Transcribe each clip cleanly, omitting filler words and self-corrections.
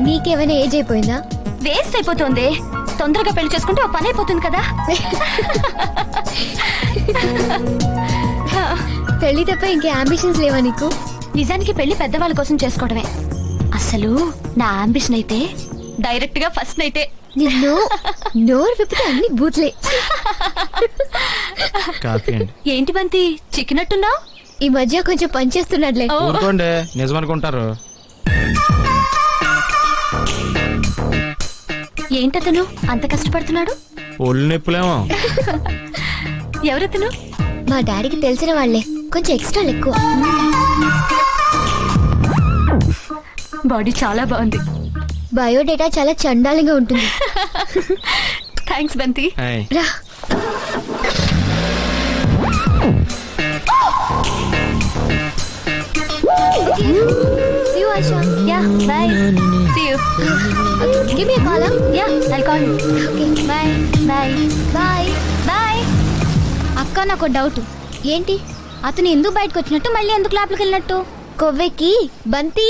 నీకేమైనా ఏజ్ అయిపోయిందా? వేస్ట్ అయిపోతుంది. తొందరగా పెళ్లి చేసుకుంటే ఓ పని అయిపోతుంది కదా. పెళ్లి తప్ప ఇంకే అంబిషన్స్ లేవా నీకు? నిజానికి పెళ్లి పెద్దవాళ్ళ కోసం చేసుకోవడమే. అసలు నా అంబిషన్ అయితే డైరెక్ట్ గా ఫస్ట్ నైటే. నిన్ను నోరు విప్పితే అన్ని బూత్లే. ఏంటి బంతి చిక్కినట్టున్నావు? ఈ మధ్య కొంచెం పనిచేస్తున్నాడులే. ఊరుకోండి, నిజమనుకుంటారు. ఏంటతను అంత కష్టపడుతున్నాడు? ఒళ్ళు నొప్పులేమో. ఎవరతను? మా డాడీకి తెలిసిన వాళ్లే, కొంచెం ఎక్స్ట్రా ఎక్కువ. బాడీ చాలా బాగుంది. బయోడేటా చాలా చండాలంగా ఉంటుంది. థ్యాంక్స్ బంతి. రా. See you, Asha. Yeah, bye. See you. Give me a call, huh? Yeah, I'll call you. Okay. Bye. Bye. Bye. Bye. అక్క, నాకు డౌట్. ఏంటి? అతను ఎందుకు బయటకు వచ్చినట్టు, మళ్ళీ ఎందుకు లోపలికి వెళ్ళినట్టు? కొవ్వెక్కి బంతి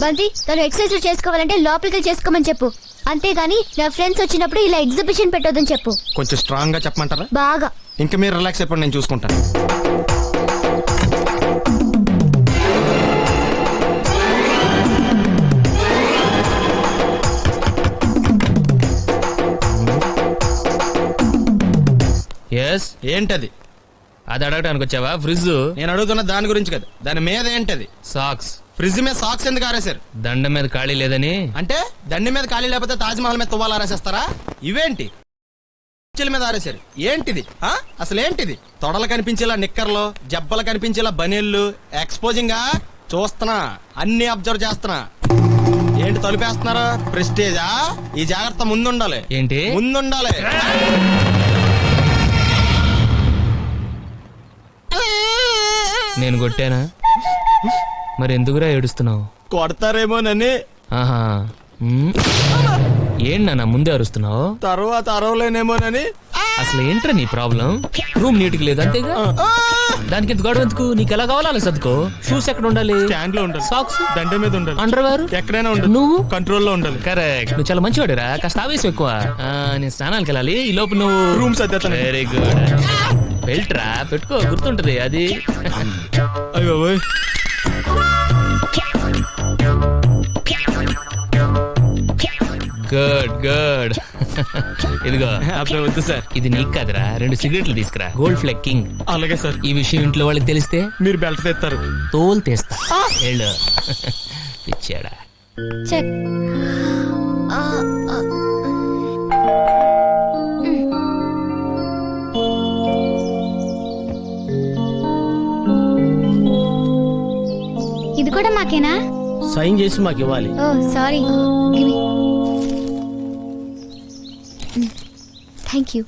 బంతి తను ఎక్సర్సైజ్ చేసుకోవాలంటే లోపలికి చేసుకోమని చెప్పు. అంతేగాని నా ఫ్రెండ్స్ వచ్చినప్పుడు ఇలా ఎగ్జిబిషన్ పెట్టొద్దని చెప్పు. కొంచెం స్ట్రాంగ్ గా చెప్పమంటారా? బాగా. ఇంకా మీరు రిలాక్స్ అయిపోండి, నేను చూసుకుంటాను. ఏంటది? అది అడగడానికి వచ్చావా? ఫ్రిడ్జ్. నేను అడుగుతున్న దాని గురించి కదా, దాని మీద ఏంటది? సాక్స్. ఫ్రిడ్జ్ మీద సాక్స్ ఎందుకు ఆరేశారు? దండం మీద ఖాళీ లేదని. అంటే దండి మీద ఖాళీ లేకపోతే తాజ్ మహల్ మీద తువ్వాలు ఆరేసేస్తారా? ఇవేంటి మీద ఆరేశారు? ఏంటిది? అసలు ఏంటిది? తొడలు కనిపించేలా నిక్కర్లు, జబ్బలు కనిపించేలా బనీళ్లు, ఎక్స్పోజింగ్ గా చూస్తున్నా, అన్ని అబ్జర్వ్ చేస్తున్నా. ఏంటి తలుపేస్తున్నారా? ప్రెస్టేజా? ఈ జాగ్రత్త ముందుండాలి. ఏంటి ముందుండాలి? నేను కొట్టానా? మరి ఎందుకురా ఏడుస్తున్నావు? కొడతారేమోనని. ఆహా. ఏంటి నాన్న ముందే అరుస్తున్నావు? తర్వాత అరవలేనేమోనని. అసలు ఏంట్రా నీ ప్రాబ్లం? రూమ్ నీట్ గా లేదు అంతేగా, దానికి ఎంత గొడవ ఎందుకు? నీకు ఎలా కావాలో అలా సర్దుకో. షూస్ ఎక్కడ ఉండాలి? స్టాండ్ లో ఉండాలి. సాక్స్ దండ మీద ఉండాలి. అండర్వేర్ ఎక్కడైనా ఉండాలి. నువ్వు కంట్రోల్ లో ఉండాలి. కరెక్ట్. నువ్వు చాలా మంచివాడురా, కాస్త ఆవేశం ఎక్కువ. నేను స్నానాలకు వెళ్ళాలి, ఈ లోపు నువ్వు రూమ్ సర్దేస్తాను. Very good. బెల్ట్ రా పెట్టుకో, గుర్తుంటది అది. అయ్యో గుడ్ గుడ్. ఇదిగో. అప్పుడు వద్దు సార్, ఇది నీకు కాదురా, 2 సిగరెట్లు తీసుకురా. Gold Flake King. అలాగే సార్. ఈ విషయం ఇంట్లో వాళ్ళకి తెలిస్తే మీరు బెల్ట్ తెస్తారు. తోలు తీస్తా. వెళ్ళు. పిచ్చాడా. చెక్. ఇది కూడా మాకేనా? సైన్ చేసి మాకు ఇవ్వాలి. ఓ sorry. Thank you.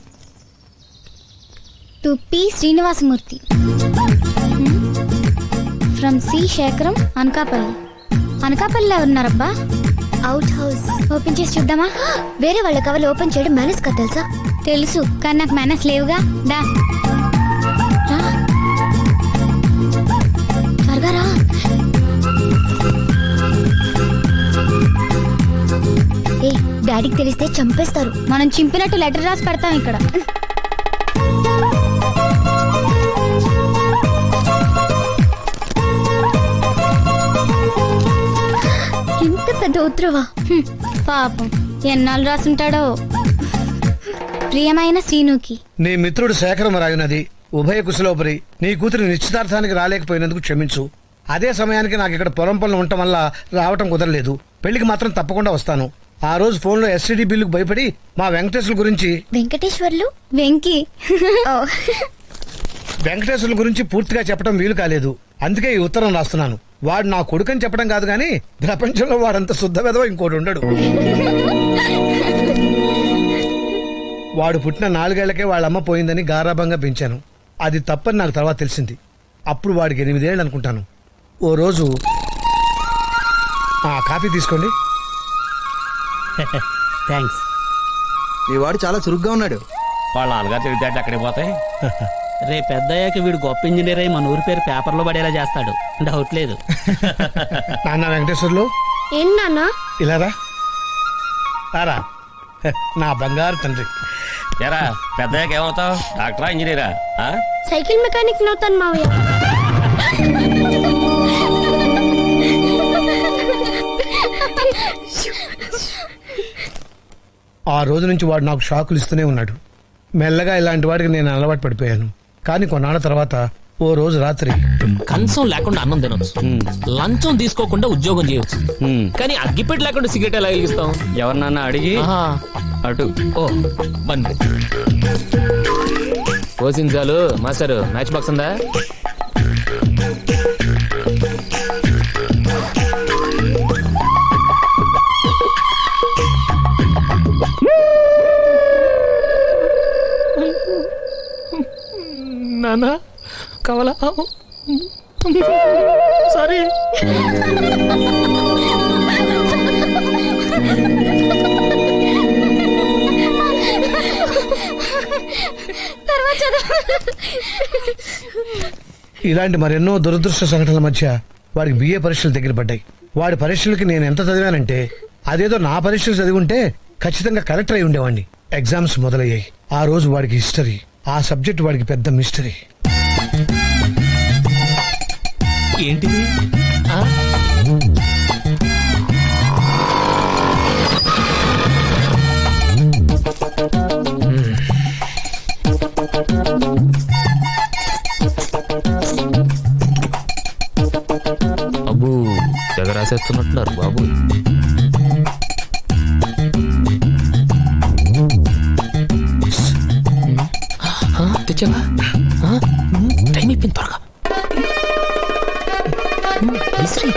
To P Srinivasamurthy from C Shekharam, Anakapalli. అనకాపల్లిలో ఉన్నారబ్బా. Out house. ఓపెన్ చేసి చూద్దామా? వేరే వాళ్ళ కవర్లు ఓపెన్ చేయడం మేనేజ్ కదా, తెలుసా? తెలుసు, కానీ నాకు మేనేజ్ లేవుగా. దా రా, త్వరగా రా. ఏ డాడీకి తెలిస్తే చంపేస్తారు. మనం చింపినట్టు లెటర్ రాసి పెడతాం ఇక్కడ. ఇంత పెద్ద ఉత్తరవా? పాపం ఎన్నాళ్ళు రాసుంటాడో. ప్రియమైన శ్రీనుకి, నీ మిత్రుడు శేఖరం రాయునది ఉభయ కుశలోపరి. నీ కూతురి నిశ్చితార్థానికి రాలేకపోయినందుకు క్షమించు. అదే సమయానికి నాకు ఇక్కడ పొలం పనులు ఉండటం వల్ల రావటం కుదరలేదు. పెళ్లికి మాత్రం తప్పకుండా వస్తాను. ఆ రోజు ఫోన్ లో ఎస్టీడీ బిల్లుకు భయపడి మా వెంకటేశ్వర గురించి వెంకటేశ్వర్లు వెంకీ వెంకటేశ్వర్ల గురించి పూర్తిగా చెప్పడం వీలు కాలేదు. అందుకే ఈ ఉత్తరం రాస్తున్నాను. వాడు నా కొడుకని చెప్పడం కాదు గాని ప్రపంచంలో వాడంత శుద్ధ వెధవ ఇంకోటి ఉండడు. వాడు పుట్టిన 4 ఏళ్లకే వాళ్ళమ్మ పోయిందని గారాభంగా పెంచాను. అది తప్పని నాకు తర్వాత తెలిసింది. అప్పుడు వాడికి 8 ఏళ్ళు అనుకుంటాను. ఓ రోజు కాఫీ తీసుకోండి. థ్యాంక్స్. మీ వాడు చాలా చురుగ్గా ఉన్నాడు. వాళ్ళ నాన్నగారు తెలివితేటలు అక్కడికి పోతాయి. రేపు పెద్ద అయ్యాక వీడు గొప్ప ఇంజనీర్ అయి మన ఊరి పేరు పేపర్లో పడేలా చేస్తాడు, డౌట్ లేదు. నాన్న వెంకటేశ్వర్లు, ఏంటి నాన్న ఇలారా రారా నా బంగారు తండ్రి. ఎరా పెద్దయ్యాక ఏమవుతావు? డాక్టరా, ఇంజనీరా? సైకిల్ మెకానిక్ నవుతాను మావయ్య. ఆ రోజు నుంచి వాడు నాకు షాకులు ఇస్తూనే ఉన్నాడు. మెల్లగా ఇలాంటి వాడికి నేను అలవాటు పడిపోయాను. కానీ కొన్నాళ్ళ తర్వాత ఓ రోజు రాత్రి కంచం లేకుండా అన్నం తినొచ్చు, లంచం తీసుకోకుండా ఉద్యోగం చేయొచ్చు, కానీ అగ్గిపెట్టి లేకుండా సిగరెట్ ఎలా వెలిగిస్తాం? ఎవరినన్నా అడిగి ఆహా. అటు ఓ బండి పోసించాలు. మాస్టర్ మ్యాచ్ బాక్స్ ఉందా? నానా కావాలా? సారీ. ఇలాంటి మరెన్నో దురదృష్ట సంఘటనల మధ్య వాడికి బిఏ పరీక్షలు దగ్గర పడ్డాయి. వాడి పరీక్షలకి నేను ఎంత చదివానంటే అదేదో నా పరీక్షలు చదివి ఉంటే ఖచ్చితంగా కలెక్టర్ అయి ఉండేవాడిని. ఎగ్జామ్స్ మొదలయ్యాయి. ఆ రోజు వాడికి హిస్టరీ, ఆ సబ్జెక్ట్ వాడికి పెద్ద మిస్టరీ. ఏంటిది? ఆ? అబ్బు తెగ రాసేస్తున్నట్టున్నారు బాబు. తెచ్చావా? టైం అయిపోయింది, త్వరగా విసిరి.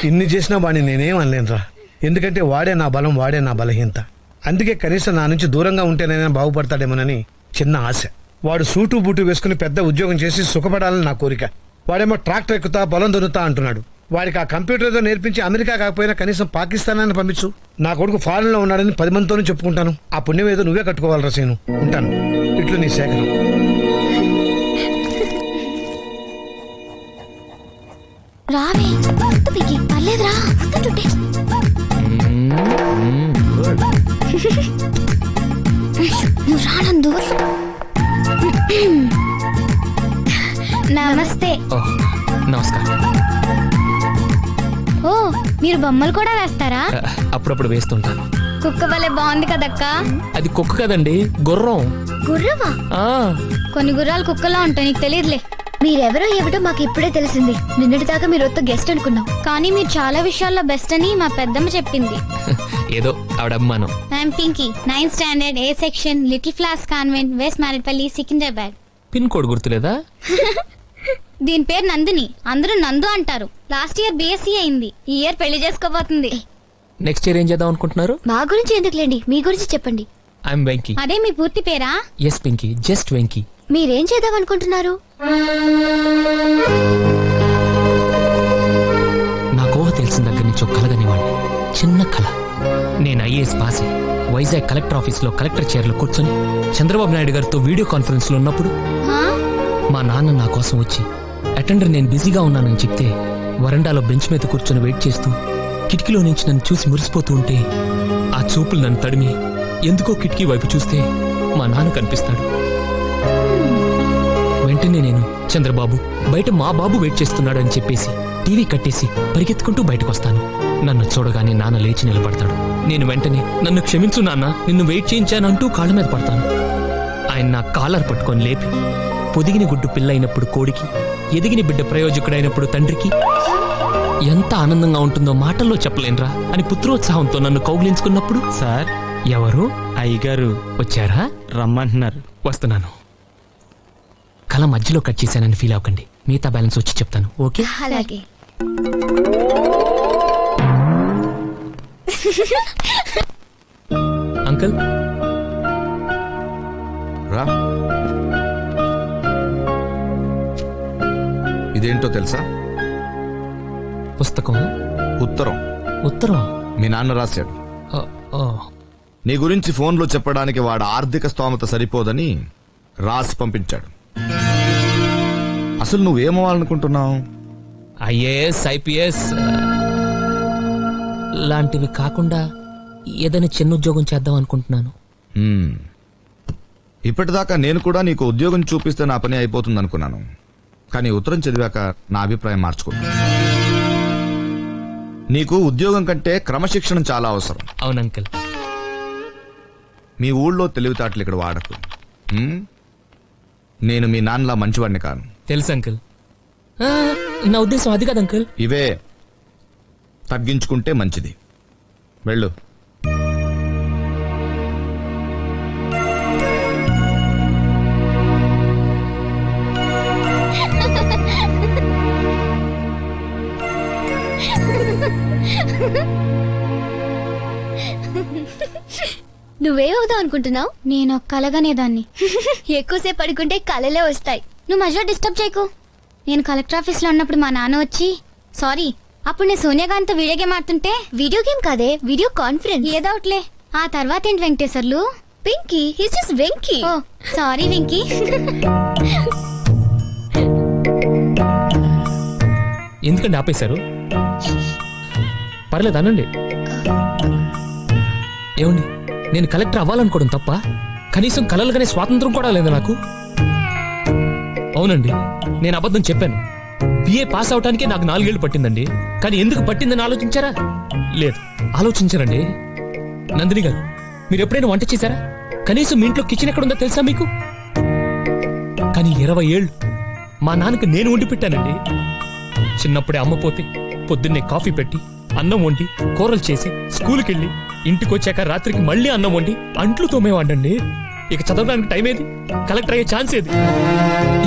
ఇన్ని చేసినా వాడిని నేనేం అనలేనురా. ఎందుకంటే వాడే నా బలం, వాడే నా బలహీనత. అందుకే కనీసం నా నుంచి దూరంగా ఉంటేనైనా బాగుపడతాడేమోనని చిన్న ఆశ. వాడు సూటు బూటు వేసుకుని పెద్ద ఉద్యోగం చేసి సుఖపడాలని నా కోరిక. వాడేమో ట్రాక్టర్ ఎక్కుతా పొలం దున్నుతా అంటున్నాడు. వాడికి ఆ కంప్యూటర్ ఏదో నేర్పించి అమెరికా కాకపోయినా కనీసం పాకిస్తాన్ అని పంపించు. నా కొడుకు ఫారెన్ లో ఉన్నాడని 10 మందితోనూ చెప్పుకుంటాను. ఆ పుణ్యం ఏదో నువ్వే కట్టుకోవాలి రసీను. ఉంటాను. ఇట్లు నీ శేఖరం. రావే పర్లేదురా. నువ్వు రానందు. నమస్తే. నమస్కారం. ఓ మీరు బొమ్మలు కూడా వేస్తారా? అప్పుడప్పుడు వేస్తుంటాను. కుక్క వల్లే బాగుంది కదక్క. అది కుక్క కదండి, గుర్రం. గుర్రవా? ఆ కొన్ని గుర్రాలు కుక్కలా ఉంటాయి, నీకు తెలియదులే. మీరెవరో ఏమిటో మాకు ఇప్పుడే తెలిసింది. నిన్నటి దాకా మీరు ఒక్క గెస్ట్ అనుకున్నాం, కానీ మీరు చాలా విషయాల్లో బెస్ట్ అని మా పెద్దమ్మ చెప్పింది. ఏదో ఆవిడ అభిమానం. I'm Pinky, 9th standard, A section, little floss convent, west Marredpally, Secunderabad. Pin code గుర్తులేదా? దీని పేరు నందిని, అందరూ నందు అంటారు. లాస్ట్ ఇయర్ BSc అయింది, ఈ ఇయర్ పెళ్లి చేసుకోబోతుంది. నెక్స్ట్ ఇయర్ ఏం చేద్దాం అనుకుంటున్నారు? మా గురించి ఎందుకులేండి, మీ గురించి చెప్పండి. ఐఎమ్ వెంకీ. అదే మీ పూర్తి పేరా? Yes Pinky, just Venky. మీరేం చేద్దాం అనుకుంటున్నారు? నాకు ఊహ తెలిసిన దగ్గర నుంచి ఒక కలగనివ్వండి, చిన్న కళ. నేను IAS పాస్ అయ్యి వైజాగ్ కలెక్టర్ ఆఫీస్ లో కలెక్టర్ చైర్లో కూర్చొని చంద్రబాబు నాయుడు గారితో వీడియో కాన్ఫరెన్స్ లో ఉన్నప్పుడు మా నాన్న నా కోసం వచ్చి అటెండర్ నేను బిజీగా ఉన్నానని చెప్తే వరండాలో బెంచ్ మీద కూర్చొని వెయిట్ చేస్తూ కిటికీలో నుంచి నన్ను చూసి మురిసిపోతూ ఉంటే ఆ చూపులు నన్ను తడిమి ఎందుకో కిటికీ వైపు చూస్తే మా నాన్న కనిపిస్తాడు. వెంటనే నేను చంద్రబాబు బయట మా బాబు వెయిట్ చేస్తున్నాడు అని చెప్పేసి టీవీ కట్టేసి పరిగెత్తుకుంటూ బయటకు వస్తాను. నన్ను చూడగానే నాన్న లేచి నిలబడతాడు. నేను వెంటనే నన్ను క్షమించు నాన్న, నిన్ను వెయిట్ చేయించానంటూ కాళ్ళ మీద పడతాను. ఆయన నా కాలర్ పట్టుకొని లేపి పొదిగిన గుడ్డు పిల్లైనప్పుడు కోడికి, ఎదిగిన బిడ్డ ప్రయోజకుడైనప్పుడు తండ్రికి ఎంత ఆనందంగా ఉంటుందో మాటల్లో చెప్పలేనురా అని పుత్రోత్సాహంతో నన్ను కౌగిలించుకున్నప్పుడు, సార్ ఎవరు? అయ్యగారు వచ్చారా? రమ్మంటున్నారు. వస్తున్నాను. కళ మధ్యలో కట్ చేశానని ఫీల్ అవ్వకండి, మిగతా బ్యాలెన్స్ వచ్చి చెప్తాను. ఓకే? అలాగే. అంకుల్ రా. ఇదేంటో తెలుసా? పుస్తకం. ఉత్తరం ఉత్తరం మీ నాన్న రాశాడు. ఆ, ఆ. నీ గురించి ఫోన్లో చెప్పడానికి వాడు ఆర్థిక స్తోమత సరిపోదని రాసి పంపించాడు. అసలు నువ్వేమవ్వాలనుకుంటున్నావు? ఐఏఎస్ ఐపీఎస్ లాంటివి కాకుండా ఏదైనా చిన్న ఉద్యోగం చేద్దాం అనుకుంటున్నాను. ఇప్పటిదాకా నేను కూడా నీకు ఉద్యోగం చూపిస్తే నా పని అయిపోతుంది అనుకున్నాను. కానీ ఉత్తరం చదివాక నా అభిప్రాయం మార్చుకున్నా. నీకు ఉద్యోగం కంటే క్రమశిక్షణ చాలా అవసరం. అవును అంకుల్. మీ ఊళ్ళో తెలివితేటలు ఇక్కడ వాడకు. నేను మీ నాన్నలా మంచివాడిని కాను. తెలుసు అంకుల్. నా ఉద్దేశం అది కాదు అంకుల్. ఇవే తగ్గించుకుంటే మంచిది. వెళ్ళు. నువ్వేమవుతావు అనుకుంటున్నావు? నేను కలగనేదాన్ని. ఎక్కువసేపు పడుకుంటే కలలే వస్తాయి. నువ్వు మధ్యలో డిస్టర్బ్ చేయకు. నేను కలెక్టర్ ఆఫీస్ లో ఉన్నప్పుడు మా నాన్న వచ్చి సారీ అప్పుడు నేను సోనియా గాంధీతో వీడియో గేమ్ ఆడుతుంటే వీడియో గేమ్ కాదే వీడియో కాన్ఫరెన్స్ ఏదౌట్లే. ఆ తర్వాత ఏంటి వెంకటేశ్వర్లు? Pinky his just Venky. ఓ సారీ వెంకీ. ఎందుకండి ఆపేశారు? పర్లేదు అనండి. ఏమండి నేను కలెక్టర్ అవ్వాలనుకోవడం తప్ప కనీసం కలలుగానే స్వాతంత్రం కూడా లేదు నాకు. అవునండి నేను అబద్ధం చెప్పాను. బిఏ పాస్ అవటానికే నాకు 4 ఏళ్లు పట్టిందండి. కానీ ఎందుకు పట్టిందని ఆలోచించారా? లేదు ఆలోచించారండి. నందిని గారు మీరు ఎప్పుడైనా వంట చేశారా? కనీసం మీ ఇంట్లో కిచెన్ ఎక్కడుందో తెలుసా మీకు? కానీ 20 ఏళ్ళు మా నాన్నకు నేను వండి పెట్టానండి. చిన్నప్పుడే అమ్మ పోతే పొద్దున్నే కాఫీ పెట్టి అన్నం వండి కూరలు చేసి స్కూల్కి వెళ్ళి ఇంటికి వచ్చాక రాత్రికి మళ్ళీ అన్నం వండి అంట్లు తోమేవాడండి. ఇక చదవడానికి టైం ఏది? కలెక్టర్ అయ్యే ఛాన్స్ ఏది?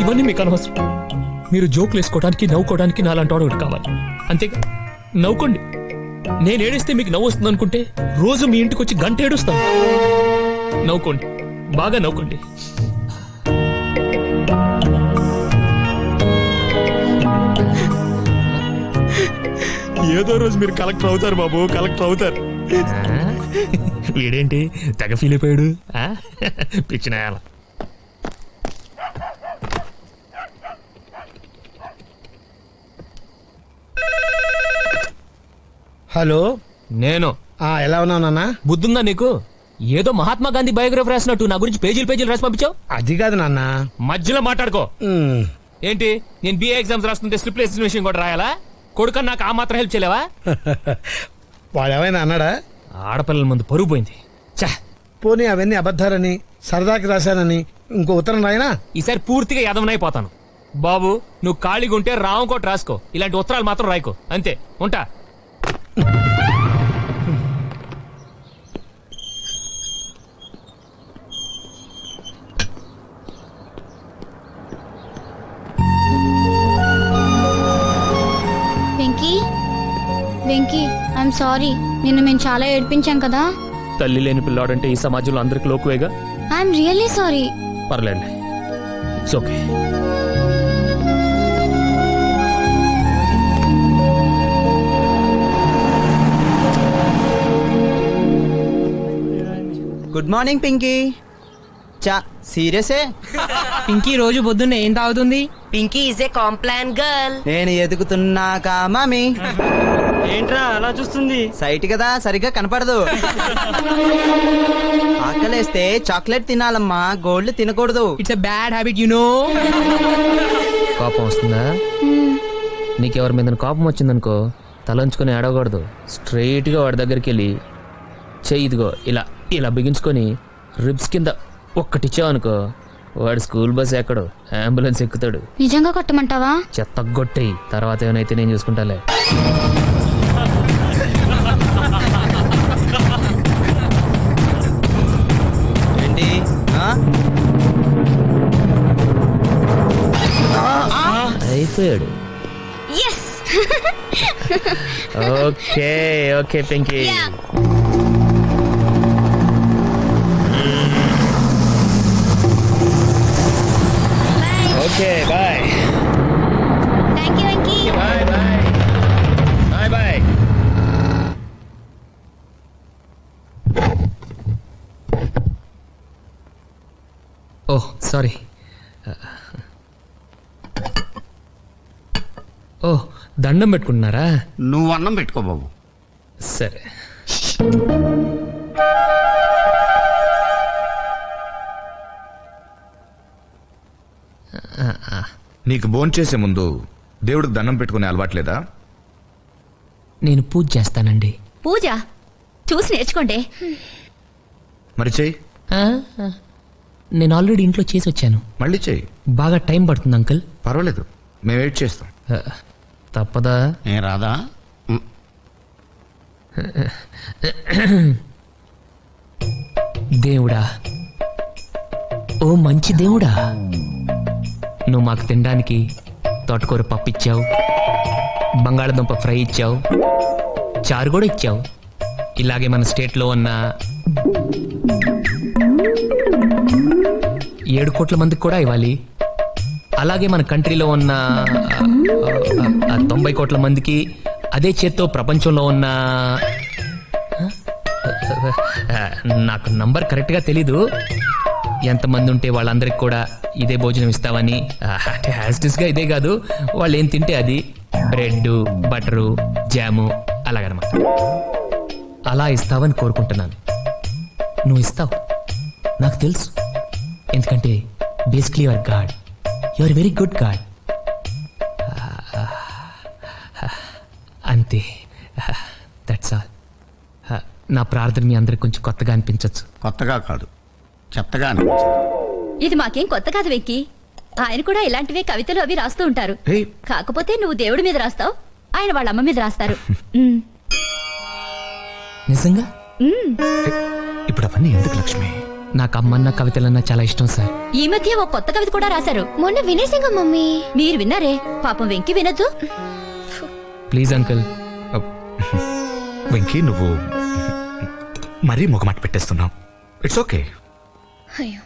ఇవన్నీ మీకు అనవసరం. మీరు జోకులు వేసుకోవడానికి నవ్వుకోవడానికి నాలాంటి వాడు ఒకటి కావాలి. అంతేగా నవ్వుకోండి. నేను ఏడిస్తే మీకు నవ్వు వస్తుంది అనుకుంటే రోజు మీ ఇంటికి వచ్చి గంట ఏడుస్తాను. నవ్వుకోండి, బాగా నవ్వుకోండి. ఏదో రోజు మీరు కలెక్టర్ అవుతారు బాబు, కలెక్టర్ అవుతారు. వీడేంటి తెగ ఫీల్ అయిపోయాడు? పిచ్చినాయాల. హలో నేను ఎలా ఉన్నావు నాన్న? బుద్ధుందా నీకు? ఏదో మహాత్మా గాంధీ బయోగ్రఫీ రాసినట్టు నా గురించి పేజీలు రాసి పంపించావు. అది కాదు నాన్న. మధ్యలో మాట్లాడుకో. ఏంటి నేను బిఏ ఎగ్జామ్స్ రాస్తుంటే స్లిప్ విషయం కూడా రాయాలా? కొడుకని నాకు ఆ మాత్రం హెల్ప్ చేయలేవా? వాడు ఏమైనా అన్నాడా? ఆడపిల్లల ముందు పరుగు పోయింది. పోనీ అవన్నీ అబద్ధాలని సరదాకి రాశానని ఇంకో ఉత్తరం రాయనా? ఈసారి పూర్తిగా యదవనైపోతాను. బాబు నువ్వు ఖాళీగా ఉంటే రామకోట రాసుకో, ఇలాంటి ఉత్తరాలు మాత్రం రాయకో. అంతే, ఉంటా. Venky Venky I'm sorry. నిన్ను మేము చాలా ఏడ్పించాం కదా. తల్లి లేని పిల్లాడంటే ఈ సమాజంలో అందరికి లోకువేగా. I'm really sorry. పర్లేదు, it's okay. Good morning Pinky. సీరియసే? పింకీ రోజు పొద్దున్నే ఏం తాగుతుంది? Pinky is a Complan girl. నేను ఎదుగుతున్నాకా మామీ. ఏంట్రా అలా చూస్తుంది? సైట్ కదా సరిగ్గా కనపడదు. ఆకలేస్తే చాక్లెట్ తినాలమ్మా, గోల్డ్ తినకూడదు. It's a bad habit you know. కోపం వస్తుందా? నీకెవరి మీద కోపం వచ్చిందనుకో తలంచుకొని అడగకూడదు. స్ట్రైట్ గా వాడి దగ్గరికి వెళ్ళి చెయ్యి ఇదిగో ఇలా ఇలా బిగించుకొని రిబ్స్ కింద ఒక్కటిచ్చావనుకో వాడు స్కూల్ బస్ ఎక్కడు, అంబులెన్స్ ఎక్కుతాడు. నిజంగా కొట్టమంటావా? చెత్త కొట్టేయి, తర్వాత ఏమైనా నేను చూసుకుంటాలే. ఏంటి అయిపోయాడు. Okay okay Pinky. Okay bye. Thank you Venky. Bye bye bye bye. Sorry. ఓ, దండం పెట్టుకుంటున్నారా? నువ్వు అన్నం పెట్టుకో బాబు. సరే. నీకు భోంచేసే ముందు దేవుడికి దండం పెట్టుకునే అలవాట్లేదా? నేను పూజ చేస్తానండి. పూజ చూసి నేర్చుకోండి. మరి చెయ్యి. నేను ఆల్రెడీ ఇంట్లో చేసి వచ్చాను. మళ్ళీ చెయ్యి. బాగా టైం పడుతుంది అంకుల్. పర్వాలేదు, మేము వెయిట్ చేస్తాం. తప్పదా? ఏం రాదా? దేవుడా, ఓ మంచి దేవుడా, నువ్వు మాకు తినడానికి తోటకూర పప్పు ఇచ్చావు, బంగాళదుంప ఫ్రై ఇచ్చావు, చారు కూడా ఇచ్చావు. ఇలాగే మన స్టేట్లో ఉన్న 7 కోట్ల మందికి కూడా ఇవ్వాలి. అలాగే మన కంట్రీలో ఉన్న 90 కోట్ల మందికి, అదే చేత్తో ప్రపంచంలో ఉన్న నాకు నంబర్ కరెక్ట్గా తెలీదు, ఎంతమంది ఉంటే వాళ్ళందరికి కూడా ఇదే భోజనం ఇస్తావని. అంటే హ్యాస్టిస్గా ఇదే కాదు, వాళ్ళు ఏం తింటే అది, బ్రెడ్, బటరు, జాము అలాగనమాట. అలా ఇస్తావని కోరుకుంటున్నాను. నువ్వు ఇస్తావు, నాకు తెలుసు. ఎందుకంటే basically your God, your very good God. అంతే, దట్స్ ఆల్. నా ప్రార్థన మీ అందరికి కొంచెం కొత్తగా అనిపించవచ్చు. కొత్తగా కాదు, చెత్తగా అనిపించదు. ఇది మాకేం కొత్త కాదు వెంకీ. ఆయన కూడా ఇలాంటివే కవితలు అవి రాస్తూ ఉంటారు. కాకపోతే నువ్వు దేవుడి మీద రాస్తావు, ఆయన వాళ్ళ అమ్మ మీద రాస్తారు. నిజంగా? ఇప్పుడు అవన్నీ ఎందుకు లక్ష్మి? నాకు అమ్మన్న కవితలన్నా చాలా ఇష్టం సార్. ఈ మధ్య ఓ కొత్త కవిత కూడా రాశారు. మొన్న వినేసింగా మమ్మీ. మీరు విన్నారే? పాపం వెంకీ వినొద్దు. Please uncle. వెంకీ, నువ్వు మరీ మొగమాట పెట్టేస్తున్నావు. It's okay. అయ్యో.